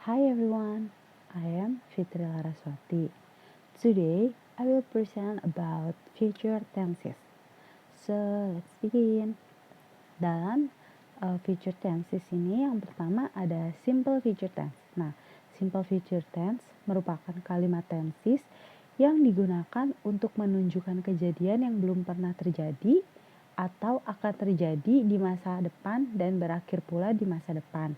Hi everyone, I am Fitri Laraswati. Today I will present about future tenses. So let's begin. Dalam future tenses ini yang pertama ada simple future tense. Nah, simple future tense merupakan kalimat tenses yang digunakan untuk menunjukkan kejadian yang belum pernah terjadi atau akan terjadi di masa depan dan berakhir pula di masa depan.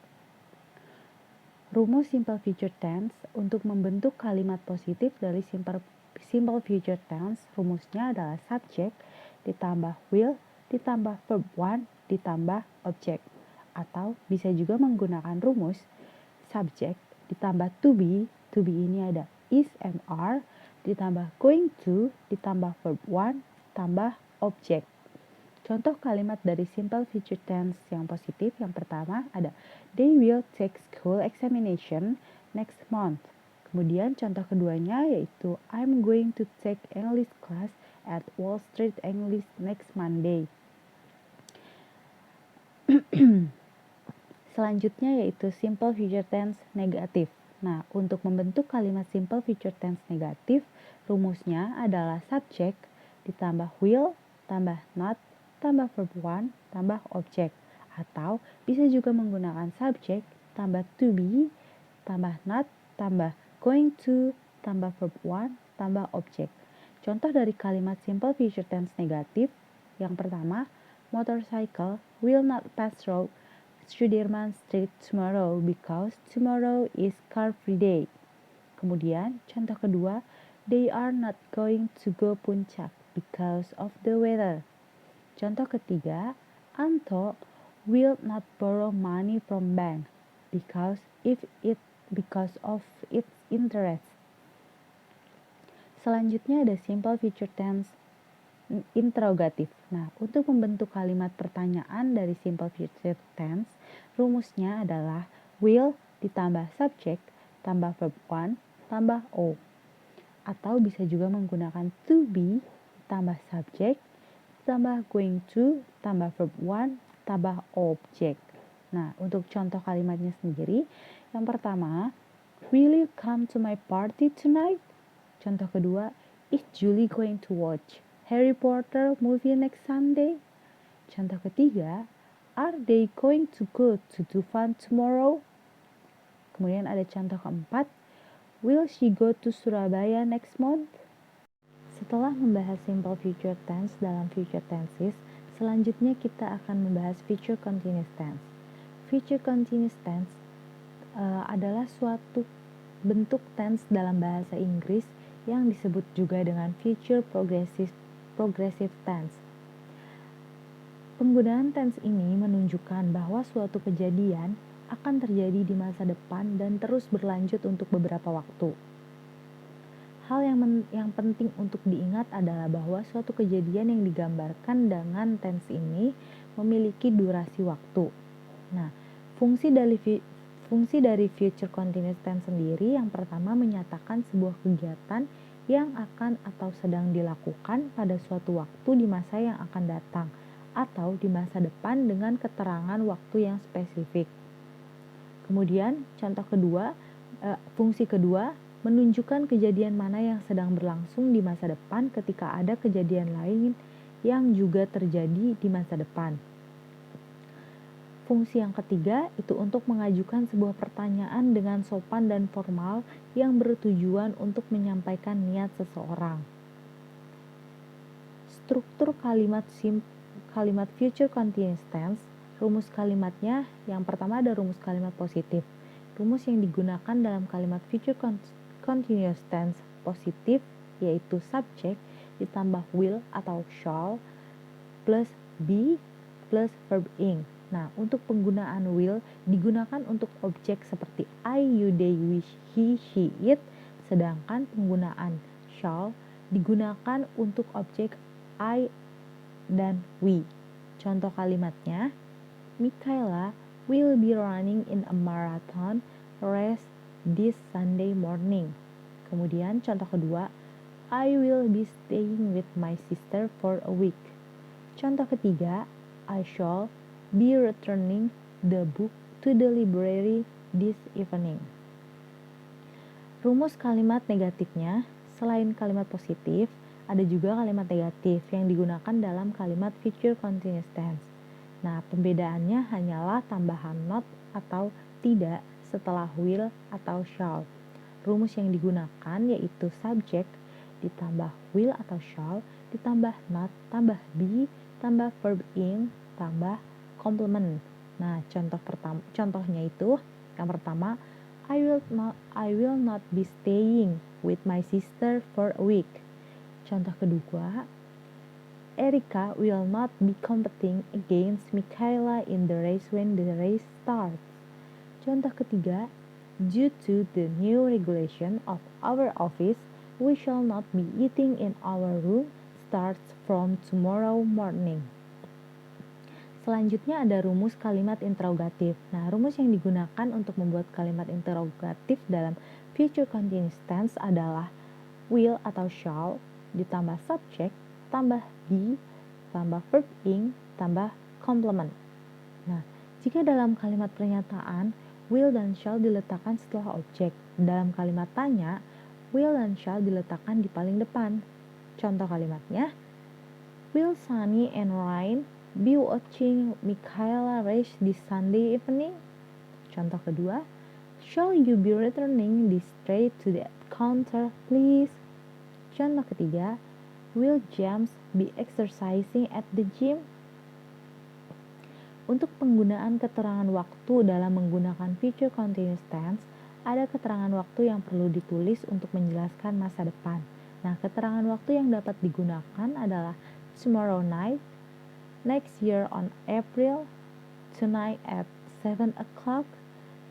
Rumus simple future tense untuk membentuk kalimat positif dari simple future tense, rumusnya adalah subject ditambah will ditambah verb one ditambah object. Atau bisa juga menggunakan rumus subject ditambah to be ini ada is and are, ditambah going to ditambah verb one tambah object. Contoh kalimat dari simple future tense yang positif yang pertama ada they will take school examination next month. Kemudian contoh keduanya yaitu I'm going to take English class at Wall Street English next Monday. Selanjutnya yaitu simple future tense negatif. Nah, untuk membentuk kalimat simple future tense negatif, rumusnya adalah subject ditambah will tambah not tambah verb one tambah object. Atau bisa juga menggunakan subject tambah to be tambah not tambah going to tambah verb one tambah object. Contoh dari kalimat simple future tense negatif yang pertama, motorcycle will not pass through Sudirman Street tomorrow because tomorrow is car free day. Kemudian contoh kedua, they are not going to go Puncak because of the weather. Contoh ketiga, Anto will not borrow money from bank because of its interest. Selanjutnya ada simple future tense interrogatif. Nah, untuk membentuk kalimat pertanyaan dari simple future tense, rumusnya adalah will ditambah subject tambah verb one tambah o. Atau bisa juga menggunakan to be tambah subject tambah going to tambah verb one tambah object. Nah, untuk contoh kalimatnya sendiri, yang pertama, will you come to my party tonight? Contoh kedua, is Julie going to watch Harry Potter movie next Sunday? Contoh ketiga, are they going to go to Dufan tomorrow? Kemudian ada contoh keempat, will she go to Surabaya next month? Setelah membahas simple future tense dalam future tenses, selanjutnya kita akan membahas future continuous tense. Future continuous tense adalah suatu bentuk tense dalam bahasa Inggris yang disebut juga dengan future progressive tense. Penggunaan tense ini menunjukkan bahwa suatu kejadian akan terjadi di masa depan dan terus berlanjut untuk beberapa waktu. Hal yang penting untuk diingat adalah bahwa suatu kejadian yang digambarkan dengan tense ini memiliki durasi waktu. Nah, fungsi dari future continuous tense sendiri yang pertama menyatakan sebuah kegiatan yang akan atau sedang dilakukan pada suatu waktu di masa yang akan datang atau di masa depan dengan keterangan waktu yang spesifik. Kemudian, fungsi kedua menunjukkan kejadian mana yang sedang berlangsung di masa depan ketika ada kejadian lain yang juga terjadi di masa depan. Fungsi yang ketiga itu untuk mengajukan sebuah pertanyaan dengan sopan dan formal yang bertujuan untuk menyampaikan niat seseorang. Struktur kalimat future continuous tense, rumus kalimatnya yang pertama ada rumus kalimat positif. Rumus yang digunakan dalam kalimat future continuous tense positif yaitu subject ditambah will atau shall plus be plus verb ing. Nah, untuk penggunaan will digunakan untuk objek seperti I, you, they, we, he, she, it, sedangkan penggunaan shall digunakan untuk objek I dan we. Contoh kalimatnya, Michaela will be running in a marathon race this Sunday morning. Kemudian contoh kedua, I will be staying with my sister for a week. Contoh ketiga, I shall be returning the book to the library this evening. Rumus kalimat negatifnya, selain kalimat positif, ada juga kalimat negatif yang digunakan dalam kalimat future continuous tense. Nah, pembedaannya hanyalah tambahan not atau tidak setelah will atau shall. Rumus yang digunakan yaitu subject ditambah will atau shall, ditambah not, tambah be, tambah verb ing, tambah complement. Nah, contohnya itu yang pertama, I will not be staying with my sister for a week. Contoh kedua, Erika will not be competing against Michaela in the race when the race starts. Contoh ketiga, due to the new regulation of our office, we shall not be eating in our room starts from tomorrow morning. Selanjutnya ada rumus kalimat interrogatif. Nah, rumus yang digunakan untuk membuat kalimat interrogatif dalam future continuous tense adalah will atau shall, ditambah subject, tambah be, tambah verb ing, tambah complement. Nah, jika dalam kalimat pernyataan, will dan shall diletakkan setelah objek. Dalam kalimat tanya, will dan shall diletakkan di paling depan. Contoh kalimatnya, will Sunny and Ryan be watching Michaela race this Sunday evening? Contoh kedua, shall you be returning this tray to the counter, please? Contoh ketiga, will James be exercising at the gym? Untuk penggunaan keterangan waktu dalam menggunakan future continuous tense, ada keterangan waktu yang perlu ditulis untuk menjelaskan masa depan. Nah, keterangan waktu yang dapat digunakan adalah tomorrow night, next year on April, tonight at 7 o'clock,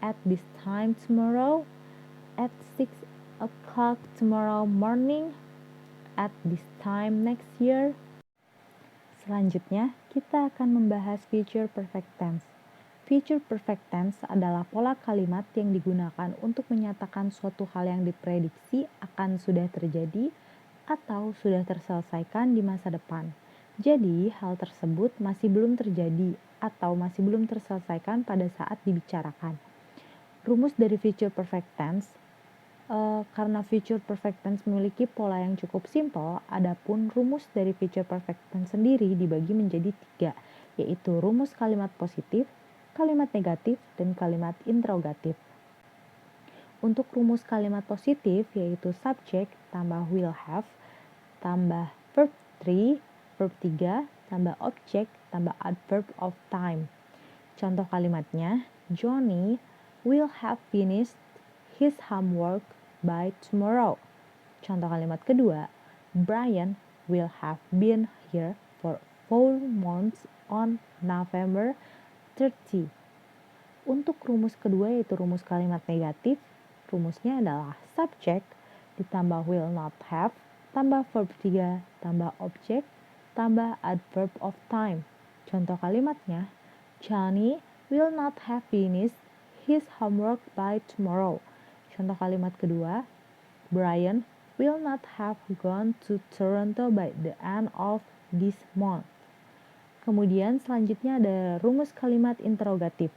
at this time tomorrow, at 6 o'clock tomorrow morning, at this time next year. Selanjutnya, kita akan membahas future perfect tense. Future perfect tense adalah pola kalimat yang digunakan untuk menyatakan suatu hal yang diprediksi akan sudah terjadi atau sudah terselesaikan di masa depan. Jadi, hal tersebut masih belum terjadi atau masih belum terselesaikan pada saat dibicarakan. Rumus dari future perfect tense, karena future perfect tense memiliki pola yang cukup simpel, adapun rumus dari future perfect tense sendiri dibagi menjadi 3, yaitu rumus kalimat positif, kalimat negatif, dan kalimat interrogatif. Untuk rumus kalimat positif yaitu subject tambah will have, tambah verb 3, verb 3, tambah object, tambah adverb of time. Contoh kalimatnya, Johnny will have finished his homework by tomorrow. Contoh kalimat kedua, Brian will have been here for 4 months on November 30. Untuk rumus kedua yaitu rumus kalimat negatif, rumusnya adalah subject ditambah will not have, tambah verb 3, tambah object, tambah adverb of time. Contoh kalimatnya, Johnny will not have finished his homework by tomorrow. Contoh kalimat kedua, Brian will not have gone to Toronto by the end of this month. Kemudian selanjutnya ada rumus kalimat interrogatif.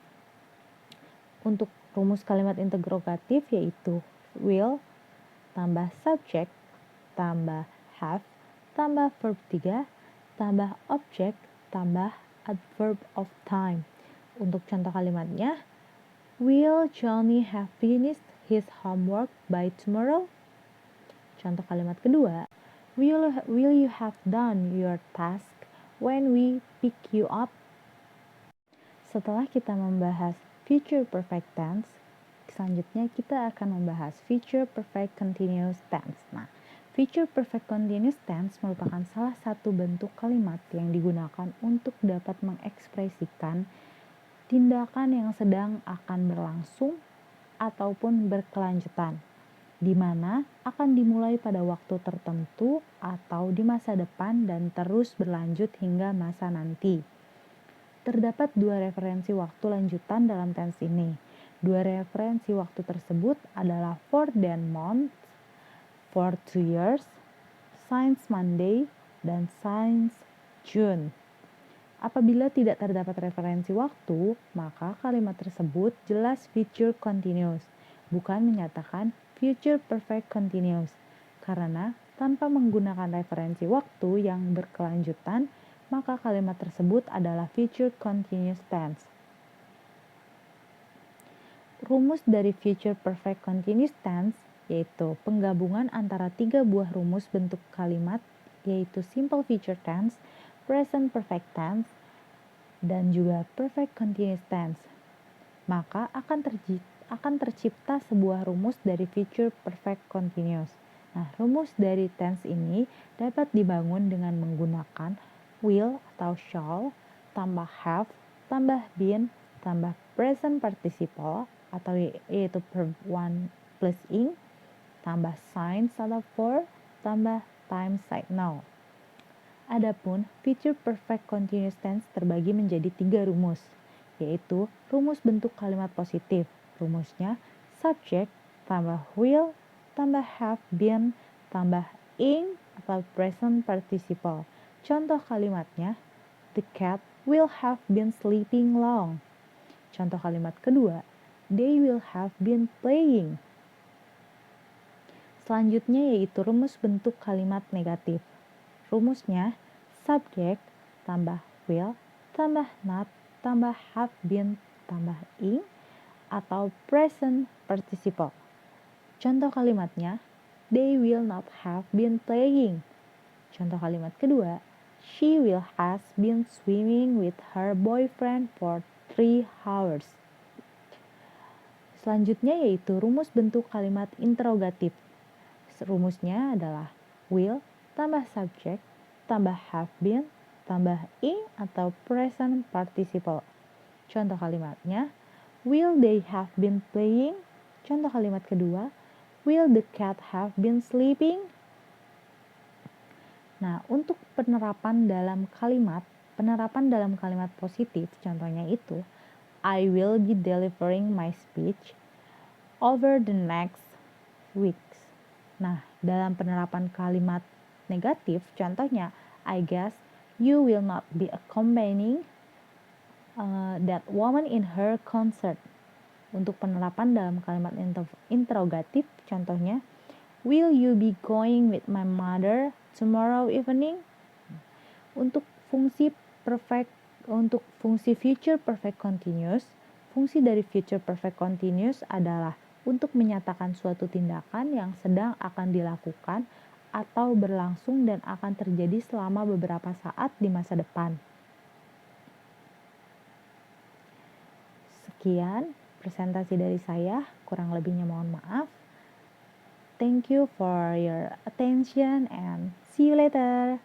Untuk rumus kalimat interrogatif yaitu will, tambah subject, tambah have, tambah verb 3, tambah object, tambah adverb of time. Untuk contoh kalimatnya, will Johnny have finished his homework by tomorrow? Contoh kalimat kedua, will you have done your task when we pick you up? Setelah kita membahas future perfect tense, selanjutnya kita akan membahas future perfect continuous tense. Nah, future perfect continuous tense merupakan salah satu bentuk kalimat yang digunakan untuk dapat mengekspresikan tindakan yang sedang akan berlangsung ataupun berkelanjutan, di mana akan dimulai pada waktu tertentu atau di masa depan dan terus berlanjut hingga masa nanti. Terdapat 2 referensi waktu lanjutan dalam tense ini. 2 referensi waktu tersebut adalah for then month, for 2 years, since Monday, dan since June. Apabila tidak terdapat referensi waktu, maka kalimat tersebut jelas future continuous, bukan menyatakan future perfect continuous. Karena tanpa menggunakan referensi waktu yang berkelanjutan, maka kalimat tersebut adalah future continuous tense. Rumus dari future perfect continuous tense yaitu penggabungan antara 3 buah rumus bentuk kalimat, yaitu simple future tense, present perfect tense, dan juga perfect continuous tense. Maka akan tercipta sebuah rumus dari future perfect continuous. Nah, rumus dari tense ini dapat dibangun dengan menggunakan will atau shall, tambah have, tambah been, tambah present participle, atau yaitu verb 1 plus ing, tambah since atau for, tambah time side now. Adapun future perfect continuous tense terbagi menjadi 3 rumus, yaitu rumus bentuk kalimat positif. Rumusnya subject, tambah will, tambah have been, tambah ing atau present participle. Contoh kalimatnya, the cat will have been sleeping long. Contoh kalimat kedua, they will have been playing. Selanjutnya yaitu rumus bentuk kalimat negatif. Rumusnya subject, tambah will, tambah not, tambah have been, tambah ing, atau present participle. Contoh kalimatnya, they will not have been playing. Contoh kalimat kedua, she will has been swimming with her boyfriend for 3 hours. Selanjutnya yaitu rumus bentuk kalimat interrogatif. Rumusnya adalah will, tambah subject, tambah have been, tambah ing atau present participle. Contoh kalimatnya, will they have been playing? Contoh kalimat kedua, will the cat have been sleeping? Nah, untuk penerapan dalam kalimat positif, contohnya itu, I will be delivering my speech over the next weeks. Nah, dalam penerapan kalimat negatif, contohnya, I guess you will not be accompanying that woman in her concert. Untuk penerapan dalam kalimat interrogatif, contohnya, will you be going with my mother tomorrow evening? Untuk fungsi future perfect continuous, fungsi dari future perfect continuous adalah untuk menyatakan suatu tindakan yang sedang akan dilakukan atau berlangsung dan akan terjadi selama beberapa saat di masa depan. Sekian presentasi dari saya, kurang lebihnya mohon maaf. Thank you for your attention and see you later.